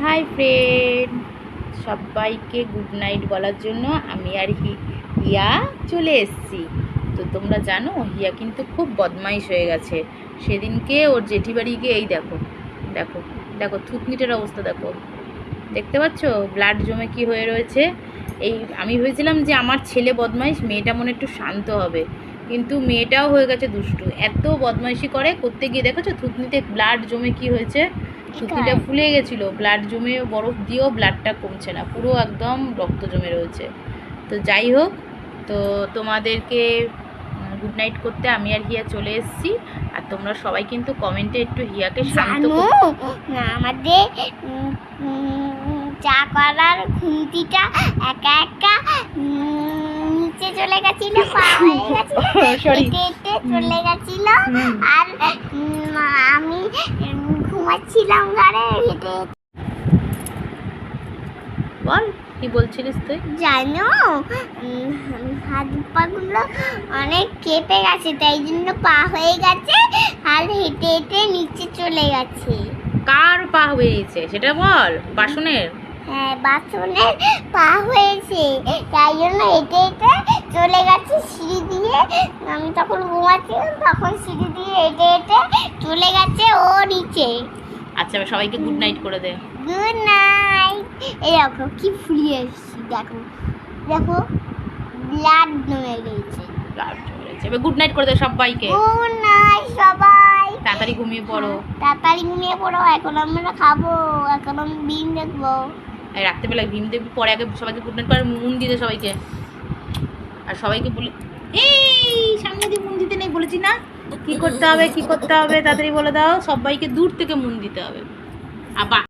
Hi friend, সবাইকে good night বলার জন্য আমি আর হিয়া চলে এসেছি। তো তোমরা জানো হিয়া কিন্তু খুব বদমাইশ হয়ে গেছে। সেদিনকে ওর জেঠি বাড়ি গিয়ে এই দেখো দেখো দেখো থুতনিটার অবস্থা দেখো, দেখতে পাচ্ছ ব্লাড জমে কি হয়ে রয়েছে। এই আমি ভেবেছিলাম যে আমার ছেলে বদমাইশ, মেয়েটা মনে একটু শান্ত হবে, কিন্তু মেয়েটাও হয়ে গেছে দুষ্টু। এত বদমাইশি করতে গিয়ে দেখেছো থুতনিতে ব্লাড জমে কি হয়েছে। থুতনিটা ফুলে গেছিলো, ব্লাড জমে বরফ দিয়েও ব্লাডটা কমছে না, পুরো একদম রক্ত জমে রয়েছে। তো যাই হোক, তো তোমাদেরকে গুড নাইট করতে আমি আর হিয়া চলে এসেছি। আর তোমরা সবাই কিন্তু কমেন্টে একটু হিয়াকে শান্ত না আমাদের চা করার খুন্তিটা একা একা নিচে চলে গেছিল, পা হয়ে গেছে, চলে গেছিল। আর আমি ঘুমাচ্ছিলাম ঘরে। বল কি বলছিলিস তুই? জানো হাত পাগুলো অনেক কেঁপে গেছে, তাই জন্য পা হয়ে গেছে আর হেঁটে হেঁটে নিচে চলে গেছে। কার পা বেরিয়েছে সেটা বল। বাসনের? হ্যাঁ, বাথরুমের পা হয়েছে, তাই জন্য হেঁটে হেঁটে চলে গেছে সিঁড়ি দিয়ে। আমি তখন ঘুমাচ্ছিলাম, তখন সিঁড়ি দিয়ে হেঁটে হেঁটে চলে গেছে ও নিচে। আচ্ছা, সবাইকে গুড নাইট করে দে। Good night. এই দেখো কি ফুলিয়ে এসেছি, দেখো দেখো ব্লাড জমে গেছে। এবার গুড নাইট করে দে সবাইকে। গুড নাইট সবাই, তাড়াতাড়ি ঘুমিয়ে পড়ো। তাড়াতাড়ি ঘুমিয়ে পড়ো। এখন আমরা খাবো, এখন আমি বিন দেখবো। এই রাত্রেবেলা ভীম দেবী পরে আগে সবাইকে গুড নাইট করে মুন দিতে সবাইকে। আর সবাইকে বলি এই সামনে দিয়ে মুন দিতে নেই, বলেছি না কি করতে হবে কি করতে হবে, তাড়াতাড়ি বলে দাও। সবাইকে দূর থেকে মুন দিতে হবে। আবার